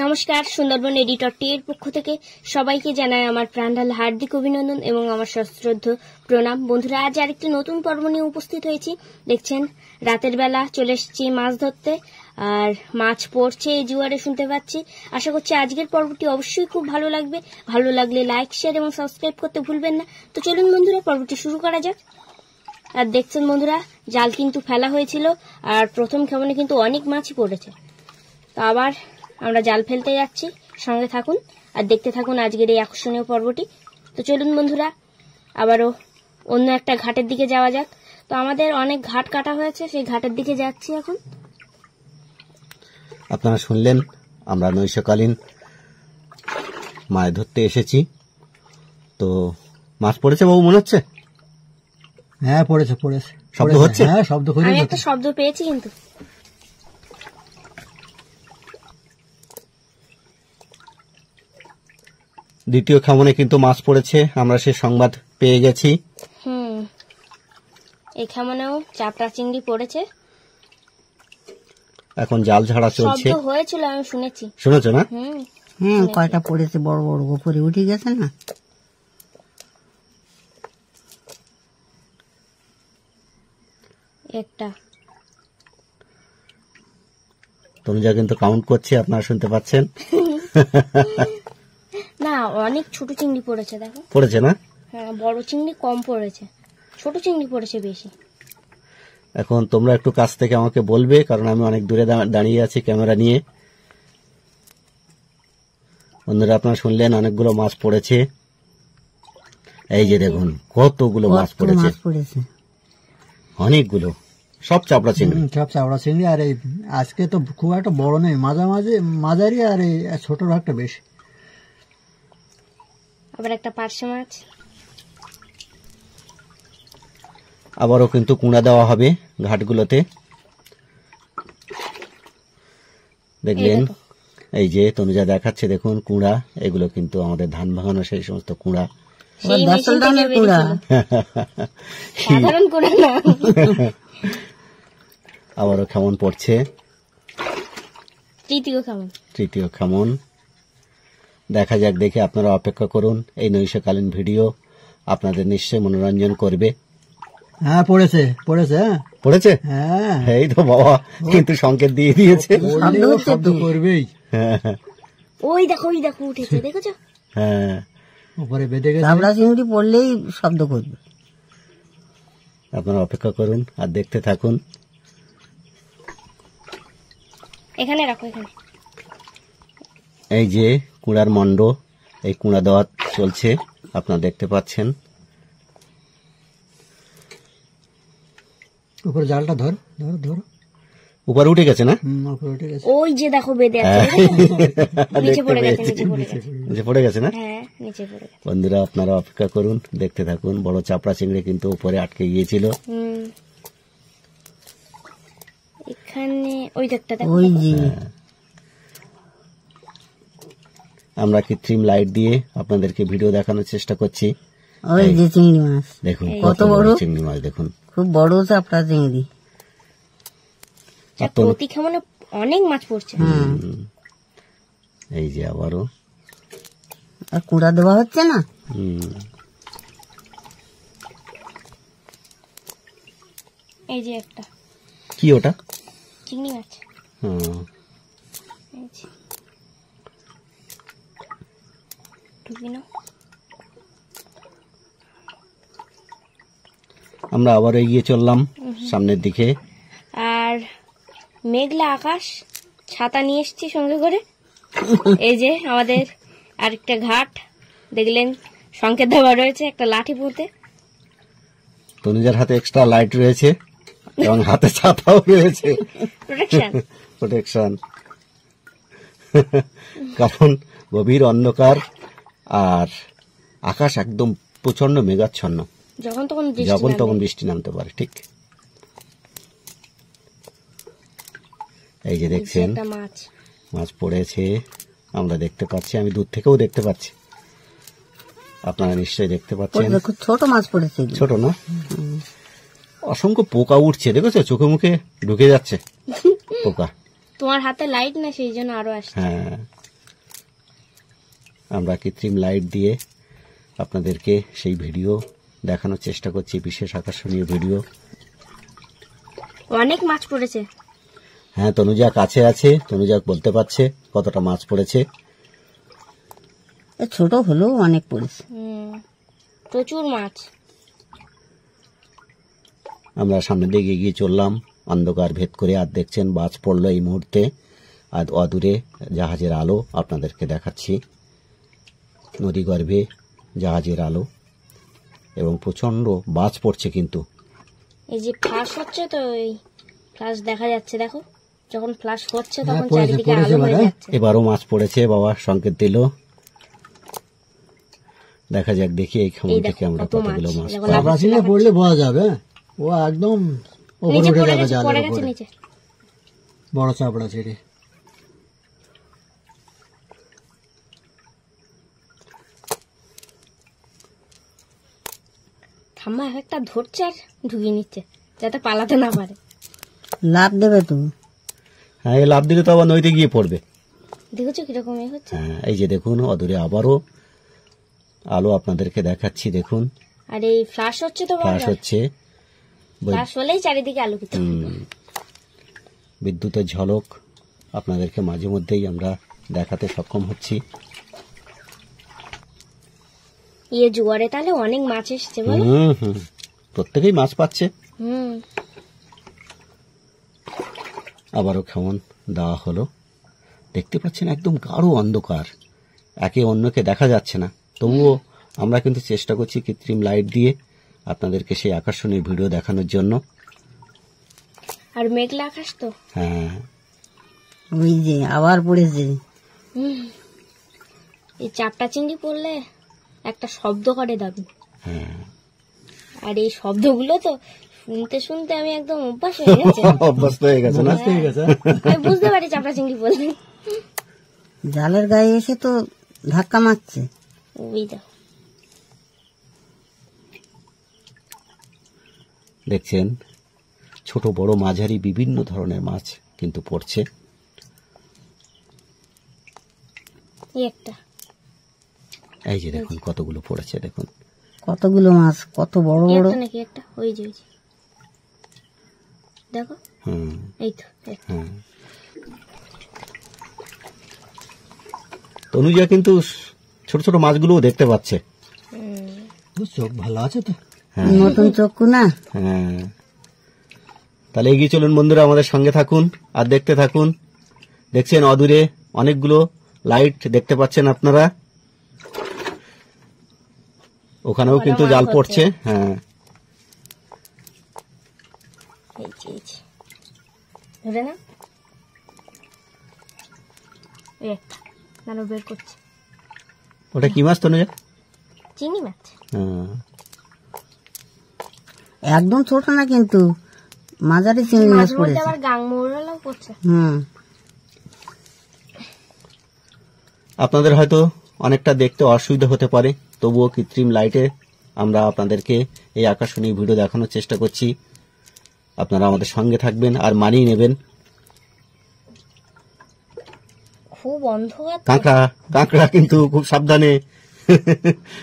নমস্কার, সুন্দরবন এডিটর টির পক্ষ থেকে সবাইকে জানাই আমার প্রাণঢালা হার্দিক অভিনন্দন এবং আমার সশ্রদ্ধ প্রণাম। বন্ধুরা, আজ আরেকটি নতুন পর্ব নিয়ে উপস্থিত হয়েছি। দেখছেন, রাতের বেলা চলে এসেছি মাছ ধরতে, আর মাছ পড়ছে এই জুয়ারে শুনতে পাচ্ছি। আশা করছি আজকের পর্বটি অবশ্যই খুব ভালো লাগবে। ভালো লাগলে লাইক, শেয়ার এবং সাবস্ক্রাইব করতে ভুলবেন না। তো চলুন বন্ধুরা, পর্বটি শুরু করা যাক। আর দেখছেন বন্ধুরা, জাল কিন্তু ফেলা হয়েছিল, আর প্রথম খেমনে কিন্তু অনেক মাছই পড়েছে। তো আবার আমরা জাল ফেলতে যাচ্ছি, সঙ্গে থাকুন আর দেখতে থাকুন আজকের এই আকর্ষণীয় পর্বটি। তো চলুন বন্ধুরা, আবারও অন্য একটা ঘাটের দিকে যাওয়া যাক। তো আমাদের অনেক ঘাট কাটা হয়েছে, সেই ঘাটের দিকে যাচ্ছি এখন। আপনারা শুনলেন, আমরা নৈশকালীন মাছ ধরতে এসেছি। তো মাছ পড়েছে বাবু, মনে হচ্ছে? হ্যাঁ, পড়েছে। শব্দ হচ্ছে? হ্যাঁ, শব্দ করে আমি একটা শব্দ পেয়েছি কিন্তু। দ্বিতীয় খামনে কিন্তু মাছ পড়েছে, আমরা সে সংবাদ পেয়ে গেছি। এই খামনেও চাপড়া চিংড়ি পড়েছে। এখন জাল ঝাড়া চলছে। শব্দ হয়েছিল, আমি শুনেছি। শুনেছো না? কয়টা পড়েছে, বড় বড় উপরে উঠে গেছে না? একটা তনুজা কিন্তু কাউন্ট করছে, আপনারা শুনতে পাচ্ছেন। না, অনেক ছোট চিংড়ি পড়েছে, দেখো। পড়েছে না? হ্যাঁ, বড় চিংড়ি কম পড়েছে, ছোট চিংড়ি পড়েছে বেশি। এখন তোমরা একটু কাছ থেকে আমাকে বলবে, কারণ আমি অনেক দূরে দাঁড়িয়ে আছি ক্যামেরা নিয়ে। বন্ধুরা, আপনারা শুনলেন অনেকগুলো মাছ পড়েছে। এই যে দেখুন কতগুলো মাছ পড়েছে, অনেকগুলো, সব চাপড়া চিংড়ি। সব চাপড়া চিংড়ি। আর এই আজকে তো খুব একটা বড় নেই, মাঝারি, আর এই ছোট ভাগটা বেশি। আবার একটা পার্শে মাছ। আবারও কিন্তু কুঁড়া দেওয়া হবে ঘাটগুলোতে। দেখলেন, এই যে তনুজা দেখাচ্ছে, দেখুন কুঁড়া। এগুলো কিন্তু আমাদের ধান ভাঙানো সেই সমস্ত কুঁড়া। সাধারণ কুঁড়া না। আবারও খেমন পড়ছে, তৃতীয় খেমন। দেখা যাক, দেখে আপনারা অপেক্ষা করুন। এই নৈশকালীন ভিডিও আপনাদের নিশ্চয়ই মনোরঞ্জন করবে। হ্যাঁ, পড়েছে। হ্যাঁ, এই তো বাবা কিন্তু সংকেত দিয়ে দিয়েছে, শব্দ করবেই। ওই দেখো উঠেছে, দেখেছো? হ্যাঁ, উপরে বেঁধে গেছে। চাপড়া চিংড়ি পড়লেই শব্দ করবে। আপনারা অপেক্ষা করুন আর দেখতে থাকুন। এখানে রাখো, এখানে। এই যে কুঁড়ার মন্ড, এই কুঁড়া দেওয়া চলছে, আপনারা দেখতে পাচ্ছেন। উপরে জালটা ধর। উপরে উঠে গেছে না? উপরে উঠে গেছে। ওই যে দেখো বেঁধে আছে, নিচে পড়ে গেছে না? হ্যাঁ, নিচে পড়ে গেছে। বন্ধুরা, আপনারা অপেক্ষা করুন, দেখতে থাকুন। বড় চাপড়া চিংড়ি কিন্তু উপরে আটকে গিয়েছিল। এখানে ওই দেখটা দেখো। আমরা কৃত্রিম লাইট দিয়ে আপনাদেরকে ভিডিও দেখানোর চেষ্টা করছি। ওই যে চিংড়ি মাছ দেখুন, কত বড় চিংড়ি মাছ, দেখুন খুব বড় চাপড়া চিংড়ি। প্রতি খেমনে অনেক মাছ পড়ছে। এই যে আবারও আর কুঁড়া দেওয়া হচ্ছে না। এই যে একটা, কি ওটা? চিংড়ি মাছ। আমরা আবার এগিয়ে চললাম সামনের দিকে। আর মেঘলা আকাশ, ছাতা নিয়ে এসছি সঙ্গে করে। এই যে আমাদের আরেকটা ঘাট, দেখলেন সংকেত দেওয়া রয়েছে একটা লাঠি পুঁতে। তনুজার হাতে এক্সট্রা লাইট রয়েছে এবং হাতে ছাতাও রয়েছে, প্রোটেকশন। কারণ গভীর অন্ধকার আর আকাশ একদম প্রচন্ড মেঘাচ্ছন্ন, যখন তখন বৃষ্টি নামতে পারে। ঠিক এই যে দেখছেন মাছ পড়েছে, আমরা দেখতে পাচ্ছি, আমি দূর থেকেও দেখতে পাচ্ছি, আপনারা নিশ্চয়ই দেখতে পাচ্ছেন। ছোট মাছ পড়েছে, ছোট না? অসংখ্য পোকা উঠছে, দেখেছো? চোখে মুখে ঢুকে যাচ্ছে পোকা। তোমার হাতে লাইট না, সেই জন্য আরো আসছে। হ্যাঁ, আমরা কৃত্রিম লাইট দিয়ে আপনাদেরকে সেই ভিডিও দেখানোর চেষ্টা করছি, বিশেষ আকর্ষণীয় ভিডিও। অনেক মাছ পড়েছে। হ্যাঁ, তনুজা কাছে আছে, তনুজা বলতে পারছে কতটা মাছ পড়েছে। ছোট হলেও অনেক পড়েছে, প্রচুর মাছ। আমরা সামনের দিকে এগিয়ে চললাম অন্ধকার ভেদ করে। আর দেখছেন মাছ পড়লো এই মুহূর্তে, আর অদূরে জাহাজের আলো আপনাদেরকে দেখাচ্ছি। নদী গর্ভে জাহাজের আলো এবং প্রচন্ড বাজ পড়ছে। কিন্তু এই যে ফ্লাশ হচ্ছে, তো এই ফ্লাশ দেখা যাচ্ছে, দেখো যখন ফ্লাশ হচ্ছে তখন চারিদিকে আলো হয়ে যাচ্ছে। এবারও মাছ পড়েছে, বাবা সংকেত দিল। দেখা যাক, দেখি এই খামুন থেকে আমরা কতগুলো মাছ পাই। পড়লে বোঝা যাবে, ও একদম উপরে উঠে যাবে জালের উপরে। বড় চাপড়া ছেড়ে ঠাম্মা একটা ধরছে আর ঢুকিয়ে নিচ্ছে যাতে পালাতে না পারে। লাভ দেবে তো। হ্যাঁ, এই লাভ দিলে তো আবার নদীতে গিয়ে পড়বে। দেখেছো কিরকম হচ্ছে? হ্যাঁ, এই যে দেখুন অদূরে আবারও আলো আপনাদেরকে দেখাচ্ছি, দেখুন। আর এই ফ্লাশ হচ্ছে, তো ফ্লাশ হচ্ছে, ফ্লাশ হলেই চারিদিকে আলোকিত। বিদ্যুতের ঝলক আপনাদেরকে মাঝে মধ্যেই আমরা দেখাতে সক্ষম হচ্ছি। ইয়ে জোয়ারে তাহলে অনেক মাছ এসছে বলো? প্রত্যেকেই মাছ পাচ্ছে। আবারও কেমন দেওয়া হলো, দেখতে পাচ্ছেন একদম গাঢ় অন্ধকার, একে অন্যকে দেখা যাচ্ছে না। তবুও আমরা কিন্তু চেষ্টা করছি কৃত্রিম লাইট দিয়ে আপনাদেরকে সেই আকর্ষণীয় ভিডিও দেখানোর জন্য। আর মেঘলা আকাশ তো। হ্যাঁ, ওই যে আবার পড়েছে। এই চাপটা চিংড়ি পড়লে একটা শব্দ করে দাবি। হ্যাঁ, আর এই শব্দগুলো তো শুনতে শুনতে আমি একদম অভ্যাস হয়ে গেছে। অভ্যস্ত হয়ে গেছে না? আমি বুঝতে পারি চাপটা চিংড়ি পড়লে। জালের গায়ে এসে তো ধাক্কা মারছে। ওই দেখো, দেখছেন ছোট বড় মাঝারি বিভিন্ন ধরনের মাছ কিন্তু পড়ছে। এই যে দেখুন কতগুলো পড়েছে, দেখুন কতগুলো মাছ, কত বড় বড়। নাকি একটা ওই যে দেখো। এই তো। হ্যাঁ, তনুজা কিন্তু ছোট ছোট মাছগুলো দেখতে পাচ্ছে। চোখ ভালো আছে তো, নতুন চক্ষু না। হ্যাঁ, তাহলে এগিয়ে চলুন বন্ধুরা, আমাদের সঙ্গে থাকুন আর দেখতে থাকুন। দেখছেন অদূরে অনেকগুলো লাইট দেখতে পাচ্ছেন আপনারা, ওখানেও কিন্তু জাল পড়ছে। হ্যাঁ, ধরে না বের করছে। ওটা কি মাছ তনুজা? চিংড়ি মাছ। একদম ছোট না কিন্তু মাঝারি চিংড়ি মাছ পড়েছে। আবার গাংমোড়ালাও পড়ছে। আপনাদের হয়তো অনেকটা দেখতে অসুবিধা হতে পারে, তবুও কৃত্রিম লাইটে আমরা আপনাদেরকে এই আকর্ষণীয় ভিডিও দেখানোর চেষ্টা করছি। আপনারা আমাদের সঙ্গে থাকবেন আর মানিয়ে নেবেন। খুব অন্ধকার। কাঁকড়া কিন্তু খুব সাবধানে,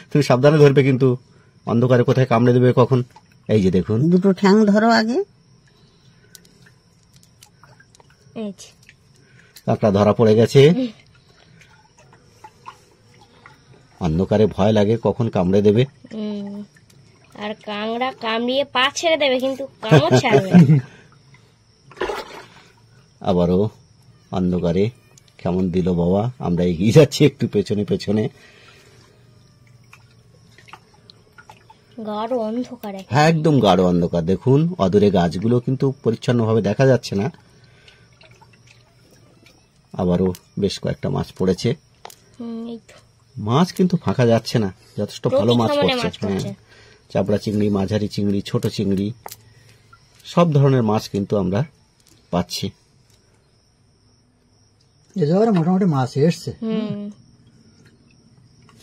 তুমি সাবধানে ধরবে কিন্তু, অন্ধকারে কোথায় কামড়ে দেবে কখন। এই যে দেখুন, দুটো ঠ্যাং ধরো আগে। কাঁকড়া ধরা পড়ে গেছে। অন্ধকারে ভয় লাগে কখন কামড়ে দেবে। আর কাঁকড়া কামড়িয়ে পা ছেড়ে দেবে কিন্তু কামড় ছাড়বে। আবারও অন্ধকারে কেমন দিল বাবা, আমরা এগিয়ে যাচ্ছি একটু পেছনে পেছনে। গাঢ় অন্ধকার, হ্যাঁ একদম গাঢ় অন্ধকার। দেখুন অদূরে গাছগুলো কিন্তু পরিচ্ছন্নভাবে দেখা যাচ্ছে না। আবারও বেশ কয়েকটা মাছ পড়েছে। মাছ কিন্তু ফাঁকা যাচ্ছে না, যথেষ্ট ভালো মাছ পড়ছে। হ্যাঁ, চাপড়া চিংড়ি, মাঝারি চিংড়ি, ছোট চিংড়ি, সব ধরনের মাছ কিন্তু আমরা পাচ্ছি। এবারে মোটামুটি মাছ এসছে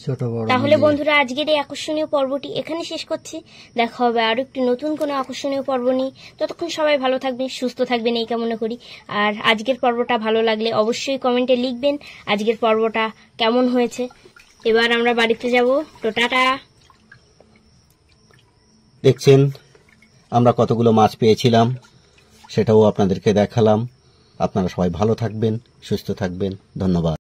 ছোট বড়। তাহলে বন্ধুরা আজকের এই আকর্ষণীয় পর্বটি এখানে শেষ করছি। দেখা হবে আরো একটি নতুন কোনো আকর্ষণীয় পর্ব নিয়ে। ততক্ষণ সবাই ভালো থাকবেন, সুস্থ থাকবেন এই কামনা করি। আর আজকের পর্বটা ভালো লাগলে অবশ্যই কমেন্টে লিখবেন আজকের পর্বটা কেমন হয়েছে। এবার আমরা বাড়িতে যাব। তো টাটা। দেখছেন আমরা কতগুলো মাছ পেয়েছিলাম, সেটাও আপনাদেরকে দেখালাম। আপনারা সবাই ভালো থাকবেন, সুস্থ থাকবেন। ধন্যবাদ।